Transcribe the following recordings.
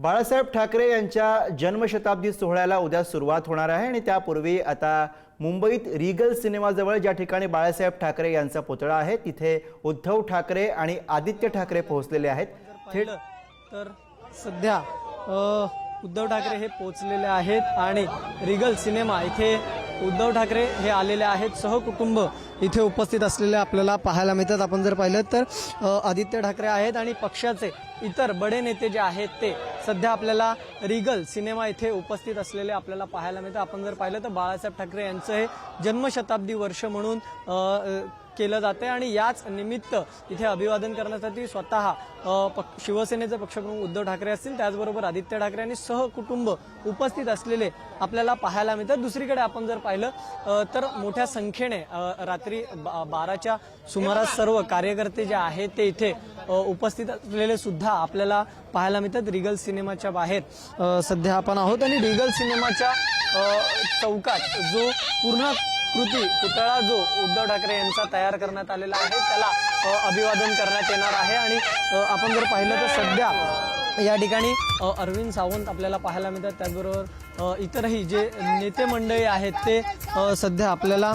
बाळासाहेब ठाकरे यांच्या जन्मशताब्दी सोहळ्याला उद्या सुरुवात होणार आहे आणि त्यापूर्वी आता मुंबईत रिगल सिनेमाजवळ ज्या ठिकाणी बाळासाहेब ठाकरे यांचा पुतळा आहे तिथे उद्धव ठाकरे आणि आदित्य ठाकरे पोहोचलेले आहेत। तर सध्या उद्धव ठाकरे हे पोहोचलेले आहेत आणि रिगल सिनेमा इथे उद्धव ठाकरे हे आलेले आहेत, सहकुटुंब इथे उपस्थित असलेले आपल्याला पाहायला मिळतात। आपण जर पाहिलं तर आदित्य ठाकरे आहेत आणि पक्षाचे इतर बडे नेते जे आहेत ते सध्या आपल्याला रिगल सिनेमा इथे उपस्थित असलेले आपल्याला पाहायला मिळतात। आपण जर पाहिलं तर बाळासाहेब ठाकरे यांचं हे जन्मशताब्दी वर्ष म्हणून केलं जाते आणि याच निमित्त इथे अभिवादन करण्यासाठी स्वतः शिवसेनेचे पक्षप्रमुख उद्धव ठाकरे असतील, त्याचबरोबर आदित्य ठाकरे आणि सहकुटुंब उपस्थित असलेले आपल्याला पाहायला मिळतात। दुसरीकडे आपण जर पाहिलं तर मोठ्या संख्येने रात्री 12च्या सुमारास सर्व कार्यकर्ते जे आहेत ते इथे उपस्थित असलेले सुद्धा आपल्याला पाहायला मिळतात। रिगल सिनेमाच्या बाहेर सध्या आपण आहोत आणि रिगल सिनेमाच्या चौकात जो पूर्ण कृती पुतळा जो उद्धव ठाकरे यांचा तयार करण्यात आलेला आहे त्याला अभिवादन करण्यात येणार आहे। आणि आपण जर पाहिलं तर सध्या या ठिकाणी अरविंद सावंत आपल्याला पाहायला मिळतात, त्याचबरोबर इतरही जे नेते मंडळी आहेत ते सध्या आपल्याला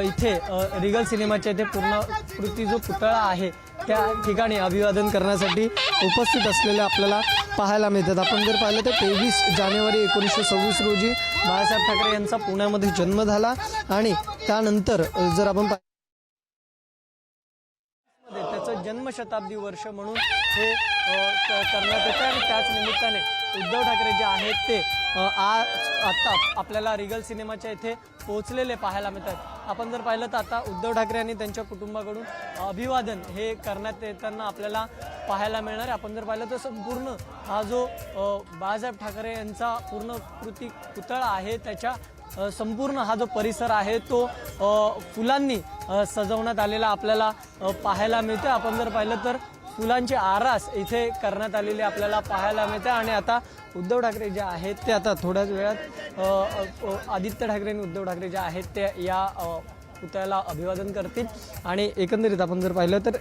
इथे रिगल सिनेमाच्या इथे पूर्ण कृती जो पुतळा आहे त्या ठिकाणी अभिवादन करण्यासाठी उपस्थित असलेले आपल्याला पाहायला मिळतात। आपण जर पाहिलं तर 23 जानेवारी 1926 रोजी बाळासाहेब ठाकरे यांचा पुण्यामध्ये जन्म झाला आणि त्यानंतर जर आपण त्याचं जन्मशताब्दी वर्ष म्हणून हे करण्यात येतं आणि त्याच निमित्ताने उद्धव ठाकरे जे आहेत ते आता आपल्याला रिगल सिनेमाच्या इथे पोहोचलेले पाहायला मिळतात। आपण जर पाहिलं तर आता उद्धव ठाकरे आणि त्यांच्या कुटुंबाकडून अभिवादन हे करण्यात येताना आपल्याला पाहायला मिळणार आहे। आपण जर पाहिलं तर संपूर्ण हा जो बाळासाहेब ठाकरे यांचा पूर्ण कृती पुतळा आहे त्याच्या संपूर्ण हा जो परिसर आहे तो फुलांनी सजवण्यात आलेला आपल्याला पाहायला मिळतं। आपण जर पाहिलं तर फुलांची आरास इथे करण्यात आलेली आपल्याला पाहायला मिळते आणि आता उद्धव ठाकरे जे आहेत ते आता थोड्याच वेळात आदित्य ठाकरे आणि उद्धव ठाकरे जे आहेत ते या पुतळ्याला अभिवादन करतील। आणि एकंदरीत आपण जर पाहिलं तर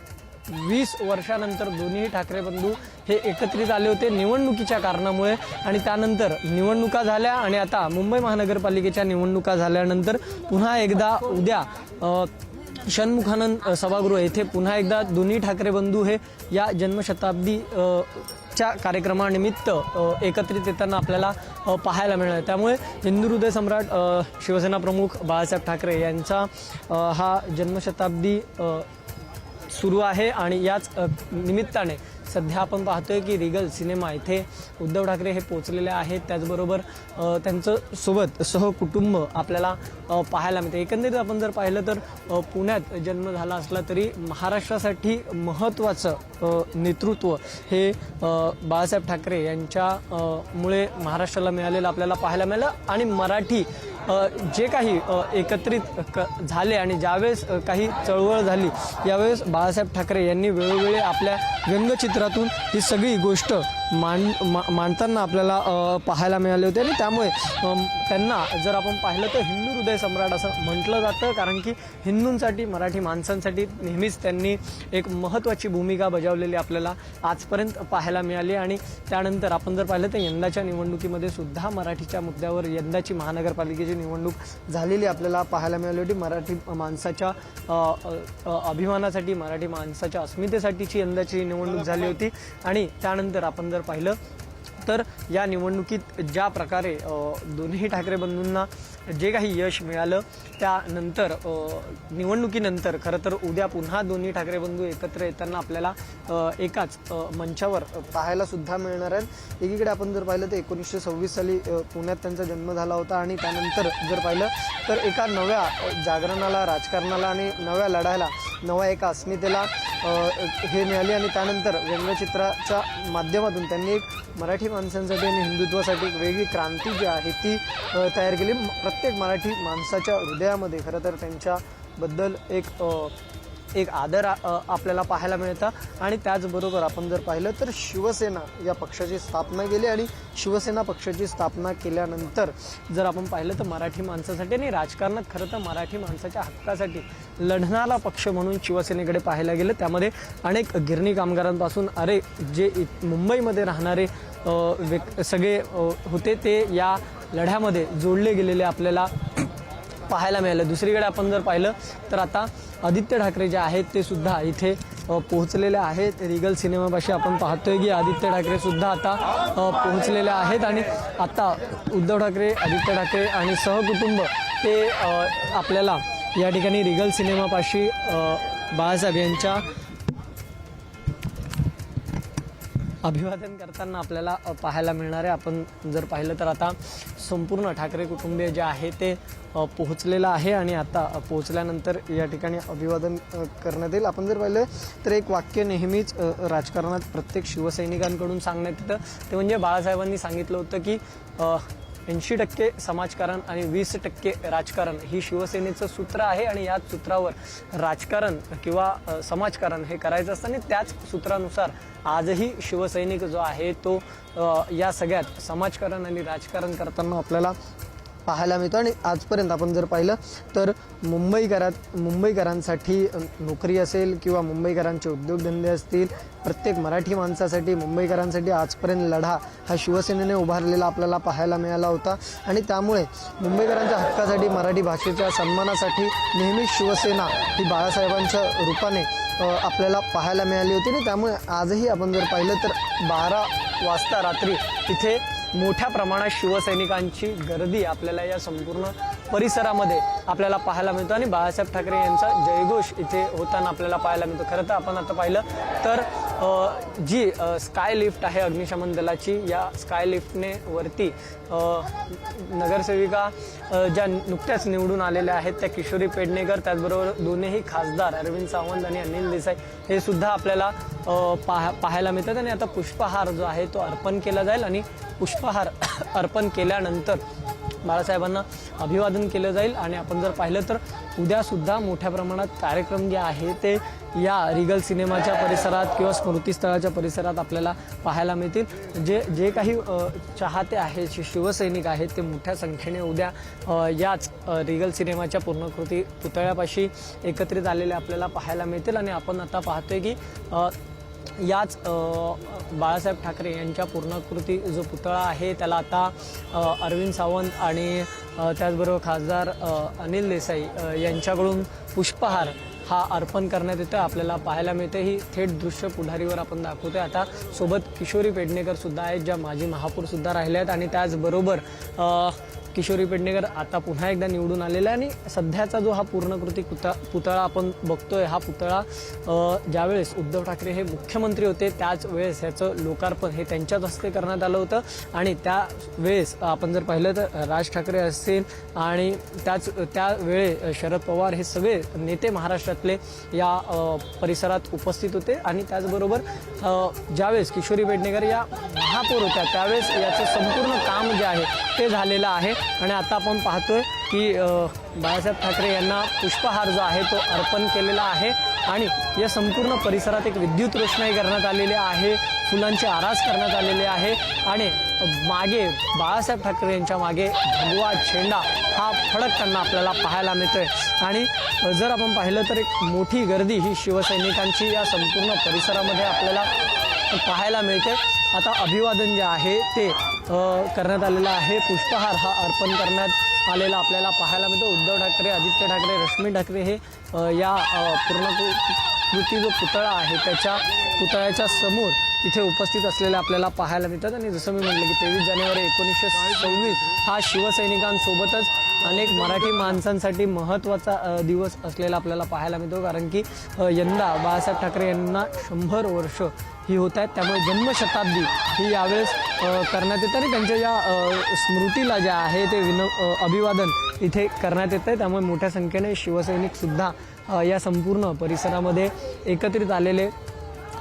20 वर्षानंतर दोन्ही ठाकरे बंधू हे एकत्रित आले होते निवडणुकीच्या कारणामुळे आणि त्यानंतर निवडणुका झाल्या आणि आता मुंबई महानगरपालिकेच्या निवडणुका झाल्यानंतर पुन्हा एकदा उद्या षण्मुखानंद सभागृह येथे पुन्हा एकदा दोन्ही ठाकरे बंधू हे या जन्मशताब्दी च्या कार्यक्रमानिमित्त एकत्रित येताना आपल्याला पाहायला मिळणार। त्यामुळे हिंदू हृदय सम्राट शिवसेना प्रमुख बाळासाहेब ठाकरे यांचा हा जन्मशताब्दी सुरू आहे आणि याच निमित्ताने सध्या आपण पाहतोय की रिगल सिनेमा इथे उद्धव ठाकरे हे पोहोचलेले आहेत, त्याचबरोबर त्यांचं सोबत सहकुटुंब आपल्याला पाहायला मिळते। एकंदरीत आपण जर पाहिलं तर पुण्यात जन्म झाला असला तरी महाराष्ट्रासाठी महत्त्वाचं नेतृत्व हे बाळासाहेब ठाकरे यांच्या मुळे महाराष्ट्राला मिळालेलं आपल्याला पाहायला मिळालं आणि मराठी जे काही एकत्रित झाले आणि ज्यावेळेस काही चळवळ झाली यावेळेस बाळासाहेब ठाकरे यांनी वेळोवेळी आपल्या व्यंगचित्रातून ही सगळी गोष्ट मांडताना आपल्याला पाहायला मिळाले होते आणि त्यामुळे त्यांना जर आपण पाहिलं तर हिंदू हृदय सम्राट असं म्हटलं जातं, कारण की हिंदूंसाठी मराठी माणसांसाठी नेहमीच त्यांनी एक महत्त्वाची भूमिका बजावलेली आपल्याला आजपर्यंत पाहायला मिळाली। आणि त्यानंतर आपण जर पाहिलं तर यंदाच्या निवडणुकीमध्ये सुद्धा मराठीच्या मुद्द्यावर यंदाची महानगरपालिकेची निवडणूक झालेली आपल्याला पाहायला मिळाली होती। मराठी माणसाच्या अभिमानासाठी मराठी माणसाच्या अस्मितेसाठीची यंदाची निवडणूक झाली होती आणि त्यानंतर आपण जर पाहिलं तर या निवडणुकीत ज्या प्रकारे दोन्ही ठाकरे बंधूंना जे काही यश मिळालं त्यानंतर निवडणुकीनंतर खरं तर उद्या पुन्हा दोन्ही ठाकरे बंधू एकत्र येताना आपल्याला एकाच मंचावर पाहायला सुद्धा मिळणार आहेत। एकीकडे आपण जर पाहिलं तर 1926 साली पुण्यात त्यांचा जन्म झाला होता आणि त्यानंतर जर पाहिलं तर एका नव्या जागरणाला, राजकारणाला आणि नव्या लढायला, नव्या एका अस्मितेला हे मिळाले आणि त्यानंतर व्यंगचित्राच्या माध्यमातून त्यांनी एक मराठी माणसांसाठी आणि हिंदुत्वासाठी एक वेगळी क्रांती जी आहे ती तयार केली। प्रत्येक मराठी माणसाच्या हृदयामध्ये खरं तर त्यांच्याबद्दल एक आदर आपल्याला पाहायला मिळतं आणि त्याचबरोबर आपण जर पाहिलं तर शिवसेना या पक्षाची स्थापना केली आणि शिवसेना पक्षाची स्थापना केल्यानंतर जर आपण पाहिलं तर मराठी माणसासाठी आणि राजकारणात खरं तर मराठी माणसाच्या हक्कासाठी लढणारा पक्ष म्हणून शिवसेनेकडे पाहायला गेलं। त्यामध्ये अनेक गिरणी कामगारांपासून जे मुंबईमध्ये राहणारे सगळे होते ते या लढ्यामध्ये जोडले गेलेले आपल्याला पाहायला मिळालं. दुसरीकडे आपण जर पाहिलं तर आता आदित्य ठाकरे जे आहेत ते सुद्धा इथे पोहोचलेले आहेत. रिगल सिनेमापाशी आपण पाहतोय की आदित्य ठाकरे सुद्धा आता पोहोचलेले आहेत आणि आता उद्धव ठाकरे, आदित्य ठाकरे आणि सहकुटुंब ते आपल्याला या ठिकाणी रिगल सिनेमापाशी बाळासाहेब यांच्या अभिवादन करताना आपल्याला पाहायला मिळणार आहे. आपण जर पाहिलं तर आता संपूर्ण ठाकरे कुटुंबीय जे आहे ते पोहोचलेलं आहे आणि आता पोहोचल्यानंतर या ठिकाणी अभिवादन करण्यात येईल. आपण जर पाहिलं तर एक वाक्य नेहमीच राजकारणात प्रत्येक शिवसैनिकांकडून सांगण्यात येतं, ते म्हणजे बाळासाहेबांनी सांगितलं होतं की 80% समाजकारण आणि 20% राजकारण ही शिवसेनेचं सूत्र आहे आणि याच सूत्रावर राजकारण किंवा समाजकारण हे करायचं असतं आणि त्याच सूत्रानुसार आजही शिवसैनिक जो आहे तो या सगळ्यात समाजकारण आणि राजकारण करताना आपल्याला पाहायला मिळतो. आणि आजपर्यंत आपण जर पाहिलं तर मुंबईकरांसाठी नोकरी असेल किंवा मुंबईकरांचे उद्योगधंदे असतील, प्रत्येक मराठी माणसासाठी, मुंबईकरांसाठी आजपर्यंत लढा हा शिवसेनेने उभारलेला आपल्याला पाहायला मिळाला होता आणि त्यामुळे मुंबईकरांच्या हक्कासाठी, मराठी भाषेच्या सन्मानासाठी नेहमीच शिवसेना ही बाळासाहेबांच्या रूपाने आपल्याला पाहायला मिळाली होती. आणि त्यामुळे आजही आपण जर पाहिलं तर 12 वाजता रात्री इथे मोठ्या प्रमाणात शिवसैनिकांची गर्दी आपल्याला या संपूर्ण परिसरामध्ये आपल्याला पाहायला मिळतो आणि बाळासाहेब ठाकरे यांचा जयघोष इथे होताना आपल्याला पाहायला मिळतो. खरं तर आपण आता पाहिलं तर जी स्काय लिफ्ट आहे अग्निशमन दलाची, या स्काय लिफ्टने वरती नगरसेविका ज्या नुकत्याच निवडून आलेल्या आहेत त्या किशोरी पेडणेकर, त्याचबरोबर दोन्ही खासदार अरविंद सावंत आणि अनिल देसाई हे सुद्धा आपल्याला पाहायला मिळतात. आणि आता पुष्पहार जो आहे तो अर्पण केला जाईल आणि पुष्पहार अर्पण केल्यानंतर बाळासाहेबांना अभिवादन केलं जाईल. आणि आपण जर पाहिलं तर उद्यासुद्धा मोठ्या प्रमाणात कार्यक्रम जे आहे ते या रिगल सिनेमाच्या परिसरात किंवा स्मृतीस्थळाच्या परिसरात आपल्याला पाहायला मिळतील. जे काही चाहते आहेत, जे शिवसैनिक आहेत ते मोठ्या संख्येने उद्या याच रिगल सिनेमाच्या पूर्णाकृती पुतळ्यापाशी एकत्रित आलेले आपल्याला पाहायला मिळतील. आणि आपण आता पाहतोय की याच बाळासाहेब ठाकरे यांच्या पूर्णाकृती जो पुतळा आहे त्याला आता अरविंद सावंत आणि त्याचबरोबर खासदार अनिल देसाई यांच्याकडून पुष्पहार हा अर्पण करण्यात येतो आपल्याला पाहायला मिळते. ही थेट दृश्य पुढारीवर आपण दाखवतोय. आता सोबत किशोरी पेडणेकर सुद्धा आहेत, ज्या माजी महापौर सुद्धा राहिल्या आहेत आणि त्याचबरोबर किशोरी पेडणेकर आता पुन्हा एकदा निवडून आलेला आहे. आणि सध्याचा जो हा पूर्णकृती पुतळा आपण बघतोय, हा पुतळा ज्यावेळेस उद्धव ठाकरे हे मुख्यमंत्री होते त्याच वेळेस ह्याचं लोकार्पण हे त्यांच्याच हस्ते करण्यात आलं होतं. आणि त्यावेळेस आपण जर पाहिलं तर राज ठाकरे असतील आणि त्यावेळे शरद पवार हे सगळे नेते महाराष्ट्रातले या परिसरात उपस्थित होते. आणि त्याचबरोबर ज्यावेळेस किशोरी पेडणेकर या महापौर होत्या त्यावेळेस याचं संपूर्ण काम जे आहे ते झालेलं आहे. आणि आता आपण पाहतोय की बाळासाहेब ठाकरे यांना पुष्पहार जो आहे तो अर्पण केलेला आहे आणि या संपूर्ण परिसरात एक विद्युत रोषणाई करण्यात आलेली आहे, फुलांचे आरास करण्यात आलेले आहे आणि मागे बाळासाहेब ठाकरे यांच्या मागे भगवा झेंडा हा फडकताना आपल्याला पाहायला मिळतोय. आणि जर आपण पाहिलं तर एक मोठी गर्दी ही शिवसैनिकांची या संपूर्ण परिसरामध्ये आपल्याला पाहायला मिळते. आता अभिवादन जे आहे ते करण्यात आलेलं आहे, पुष्पहार हा अर्पण करण्यात आलेला आपल्याला पाहायला मिळतो. उद्धव ठाकरे, आदित्य ठाकरे, रश्मी ठाकरे हे या पूर्णाकृती जो पुतळा आहे त्याच्या पुतळ्याच्या समोर तिथे उपस्थित असलेले आपल्याला पाहायला मिळतात. आणि जसं मी म्हटलं की 23 जानेवारी 1926 हा शिवसैनिकांसोबतच अनेक मराठी माणसांसाठी महत्त्वाचा दिवस असलेला आपल्याला पाहायला मिळतो, कारण की यंदा बाळासाहेब ठाकरे यांना 100 वर्ष ही होत आहेत. त्यामुळे जन्मशताब्दी ही यावेळेस करण्यात येते आणि त्यांच्या या स्मृतीला जे आहे ते अभिवादन इथे करण्यात येतं आहे. त्यामुळे मोठ्या संख्येने शिवसैनिकसुद्धा या संपूर्ण परिसरामध्ये एकत्रित आलेले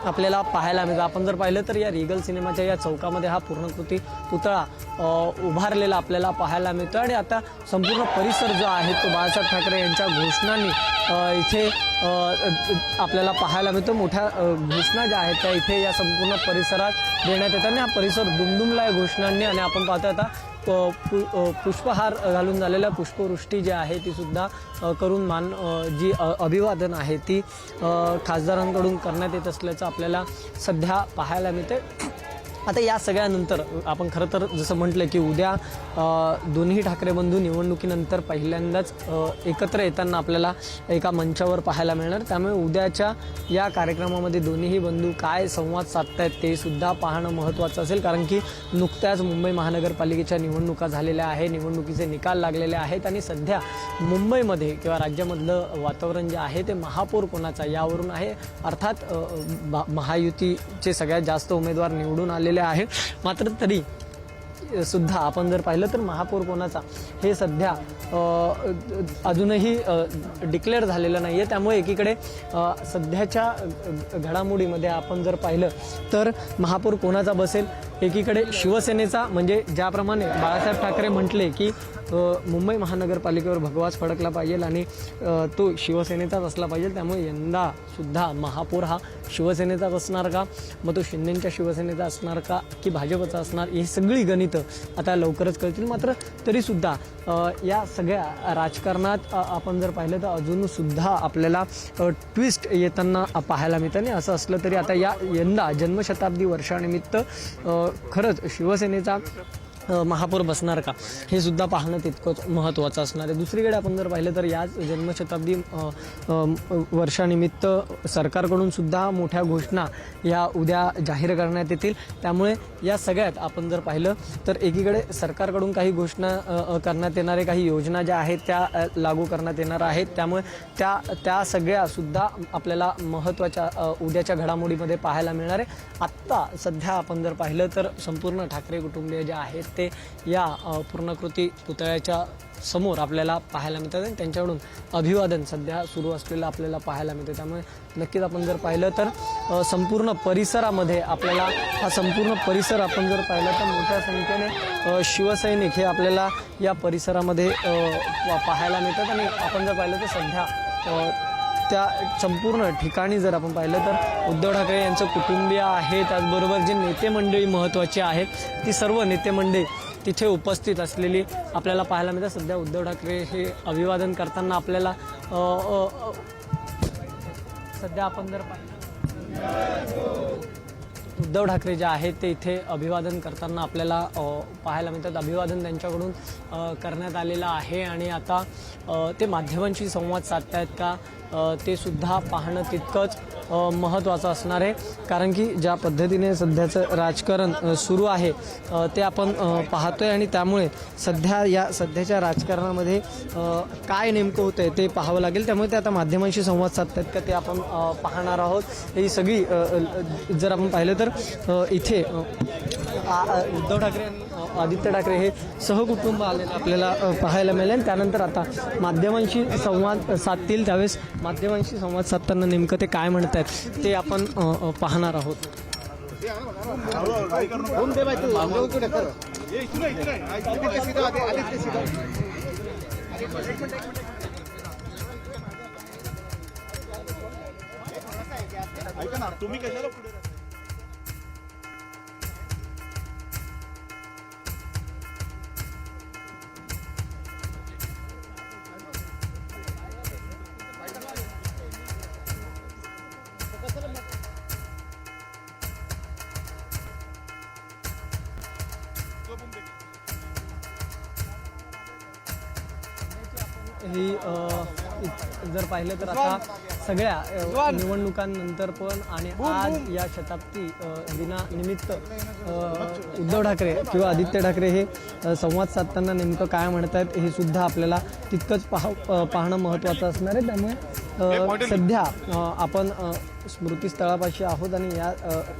आपल्याला पाहायला मिळतं. आपण जर पाहिलं तर या रिगल सिनेमाच्या या चौकामध्ये हा पूर्णकृती पुतळा उभारलेला आपल्याला पाहायला मिळतो आणि आता संपूर्ण परिसर जो आहे तो बाळासाहेब ठाकरे यांच्या घोषणांनी इथे आपल्याला पाहायला मिळतो. मोठ्या घोषणा ज्या आहेत त्या इथे या संपूर्ण परिसरात देण्यात येतात आणि हा परिसर दुमदुमला आहे घोषणांनी. आणि आपण पाहतो आता पुष्पहार घालून झालेल्या पुष्पवृष्टी जी आहे ती सुद्धा करून जी अभिवादन आहे ती खासदारांकडून करण्यात येत असल्याचं आपल्याला सध्या पाहायला मिळते. आता या सगळ्यानंतर आपण खरं तर जसं म्हटलं की उद्या दोन्ही ठाकरे बंधू निवडणुकीनंतर पहिल्यांदाच एकत्र येताना आपल्याला एका मंचावर पाहायला मिळणार. त्यामुळे उद्याच्या या कार्यक्रमामध्ये दोन्हीही बंधू काय संवाद साधतायत ते सुद्धा पाहणं महत्त्वाचं असेल. कारण की नुकत्याच मुंबई महानगरपालिकेच्या निवडणुका झालेल्या आहे, निवडणुकीचे निकाल लागलेले आहेत आणि सध्या मुंबईमध्ये किंवा राज्यामधलं वातावरण जे आहे ते महापौर कोणाचा यावरून आहे. अर्थात महायुतीचे सगळ्यात जास्त उमेदवार निवडून आलेले आहे. मात्र तरी सुद्धा आपण जर पाहिलं तर महापौर कोणाचा हे सध्या अजूनही डिक्लेअर झालेलं नाही आहे. त्यामुळे एकीकडे सध्याच्या घडामोडीमध्ये आपण जर पाहिलं तर महापौर कोणाचा बसेल, एकीकडे शिवसेनेचा, म्हणजे ज्याप्रमाणे बाळासाहेब ठाकरे म्हटले की मुंबई महानगरपालिकेवर भगवाच फडकला पाहिजे आणि तो शिवसेनेचाच असला पाहिजे. त्यामुळे यंदा सुद्धा महापौर हा शिवसेनेचाच असणार का, मग तो शिंदेंच्या शिवसेनेचा असणार का की भाजपचा असणार, ही सगळी गणितं आता लवकरच कळतील. मात्र तरीसुद्धा या सगळ्या राजकारणात आपण जर पाहिलं तर अजूनसुद्धा आपल्याला ट्विस्ट येताना पाहायला मिळतं. आणि असं असलं तरी आता यंदा जन्मशताब्दी वर्षानिमित्त खरंच शिवसेनेचा महापौर बसणार का हे सुद्धा पाहणं तितकंच महत्त्वाचं असणार आहे. दुसरीकडे आपण जर पाहिलं तर याच जन्मशताब्दी वर्षानिमित्त सरकारकडून सुद्धा मोठ्या घोषणा या उद्या जाहीर करण्यात येतील. त्यामुळे या सगळ्यात आपण जर पाहिलं तर एकीकडे सरकारकडून काही घोषणा करण्यात येणारे, काही योजना ज्या आहेत त्या लागू करण्यात येणार आहेत. त्यामुळे त्या सगळ्यासुद्धा आपल्याला महत्त्वाच्या उद्याच्या घडामोडीमध्ये पाहायला मिळणार आहे. आत्ता सध्या आपण जर पाहिलं तर संपूर्ण ठाकरे कुटुंबीय जे आहेत ते या पूर्णाकृती पुतळ्याच्या समोर आपल्याला पाहायला मिळतात आणि त्यांच्याकडून अभिवादन सध्या सुरू असलेलं आपल्याला पाहायला मिळतं. त्यामुळे नक्कीच आपण जर पाहिलं तर संपूर्ण परिसरामध्ये आपल्याला हा संपूर्ण परिसर आपण जर पाहिलं तर मोठ्या संख्येने शिवसैनिक हे आपल्याला या परिसरामध्ये पाहायला मिळतात. आणि आपण जर पाहिलं तर सध्या त्या संपूर्ण ठिकाणी जर आपण पाहिलं तर उद्धव ठाकरे यांचं कुटुंबीय आहे, त्याचबरोबर जे नेते मंडळी महत्त्वाची आहेत ती सर्व नेते मंडळी तिथे उपस्थित असलेली आपल्याला पाहायला मिळतात. सध्या उद्धव ठाकरे हे अभिवादन करताना आपल्याला सध्या आपण जर उद्धव ठाकरे जे आहेत ते इथे अभिवादन करताना आपल्याला पाहायला मिळतात. अभिवादन त्यांच्याकडून करण्यात आलेलं आहे आणि आता ते माध्यमांशी संवाद साधतायत का ते सुद्धा पाहणं तितकंच महत्त्वाचं असणार आहे. कारण की ज्या पद्धतीने सध्याचं राजकारण सुरू आहे ते आपण पाहतोय आणि त्यामुळे सध्याच्या राजकारणामध्ये काय नेमकं होतं आहे ते पाहावं लागेल. त्यामुळे ते आता माध्यमांशी संवाद साधतात का ते आपण पाहणार आहोत. ही सगळी जर आपण पाहिलं तर इथे उद्धव ठाकरे आणि आदित्य ठाकरे हे सहकुटुंब आलेले आपल्याला पाहायला मिळेल. त्यानंतर आता माध्यमांशी संवाद साधतील, त्यावेळेस माध्यमांशी संवाद साधताना नेमकं ते काय म्हणत आहेत ते आपण पाहणार आहोत. तुम्ही कशाला पुढे ही जर पाहिलं तर आता सगळ्या निवडणुकांनंतर पण आणि आज या शताब्दी दिनानिमित्त उद्धव ठाकरे किंवा आदित्य ठाकरे हे संवाद साधताना नेमकं काय म्हणत आहेत हे सुद्धा आपल्याला तितकंच पाहणं महत्त्वाचं असणार आहे. त्यामुळे सध्या आपण स्मृतीस्थळापाशी आहोत आणि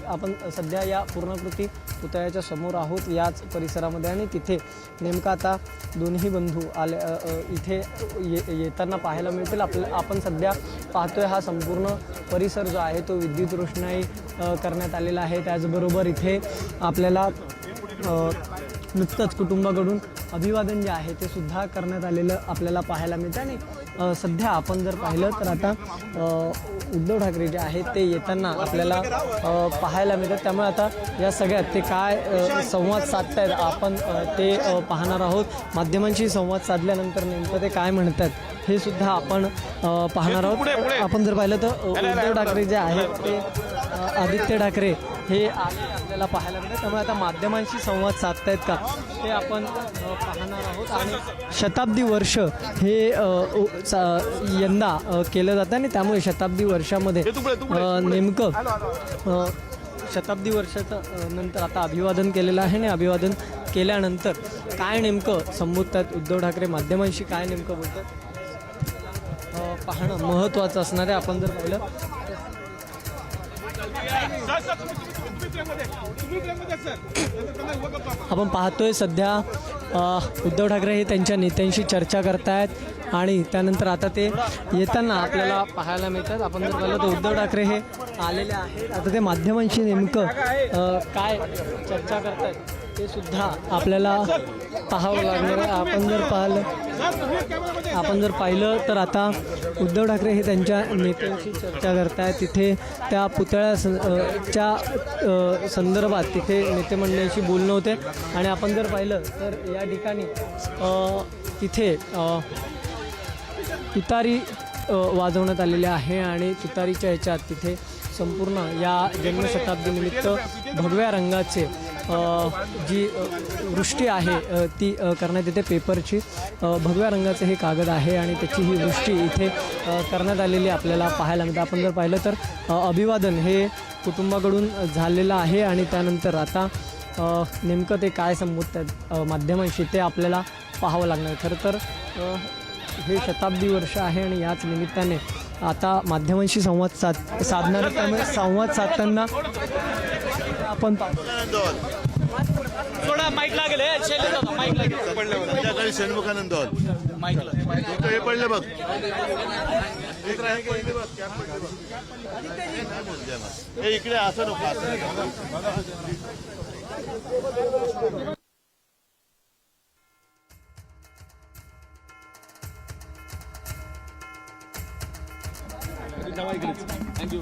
आपण सध्या या पूर्णाकृती पुतळ्याच्या समोर आहोत याच परिसरामध्ये आणि तिथे नेमका आता दोन्ही बंधू इथे येताना पाहायला मिळतील. आपण सध्या पाहतोय हा संपूर्ण परिसर जो आहे तो विद्युत रोषणाई करण्यात आलेला आहे. त्याचबरोबर इथे आपल्याला नुकतंच कुटुंबाकडून अभिवादन जे आहे ते सुद्धा करण्यात आलेलं आपल्याला पाहायला मिळतं. आणि सध्या आपण जर पाहिलं तर आता उद्धव ठाकरे जे आहेत ते येताना आपल्याला पाहायला मिळतात. त्यामुळे आता या सगळ्यात ते काय संवाद साधतायत आपण ते पाहणार आहोत. माध्यमांशी संवाद साधल्यानंतर नेमकं ते काय म्हणतात हे सुद्धा आपण पाहणार आहोत. आपण जर पाहिलं तर उद्धव ठाकरे जे आहेत ते आदित्य ठाकरे हे आले आपल्याला पाहायला मिळतं. त्यामुळे आता माध्यमांशी संवाद साधतायत का ते आपण पाहणार आहोत. आणि शताब्दी वर्ष हे यंदा केलं जातं आणि त्यामुळे शताब्दी वर्षामध्ये नेमकं शताब्दी वर्षाचं नंतर आता अभिवादन केलेलं आहे आणि अभिवादन केल्यानंतर काय नेमकं संबोधतात उद्धव ठाकरे, माध्यमांशी काय नेमकं बोलतात पाहणं महत्त्वाचं असणार आहे. आपण जर पाहिलं आपण पाहतोय सध्या उद्धव ठाकरे हे त्यांच्या नेत्यांशी चर्चा करतायत आणि त्यानंतर आता ते येताना आपल्याला पाहायला मिळतात. आपण जर पाहिलं तर उद्धव ठाकरे हे आलेले आहेत. आता ते माध्यमांशी नेमकं काय चर्चा करतायत ते सुद्धा आपल्याला पाहावं लागणार आहे. आपण जर पाहिलं तर आता उद्धव ठाकरे हे त्यांच्या नेत्यांशी चर्चा करतायत. तिथे त्या पुतळ्याच्या संदर्भात तिथे नेते मंडळींशी बोलणं होते आणि आपण जर पाहिलं तर या ठिकाणी तिथे तुतारी वाजवण्यात आलेली आहे आणि तुतारीच्या ह्याच्यात तिथे संपूर्ण या जन्मशताब्दीनिमित्त भगव्या रंगाचे जी वृष्टी आहे ती करण्यात येते. पेपरची भगव्या रंगाचे हे कागद आहे आणि त्याची ही वृष्टी इथे करण्यात आलेली आपल्याला पाहायला मिळते. आपण जर पाहिलं तर अभिवादन हे कुटुंबाकडून झालेलं आहे आणि त्यानंतर आता नेमकं ते काय संबोधतात माध्यमांशी ते आपल्याला पाहावं लागणार. खरं तर हे शताब्दी वर्ष आहे आणि याच निमित्ताने आता माध्यमांशी संवाद साधणार. त्यामुळे संवाद साधताना आपण थोडा माईक लागेल माईक लागेल षण्मुखानंद हे पडले बघ हे इकडे असं नको थँक्यू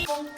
Thank you.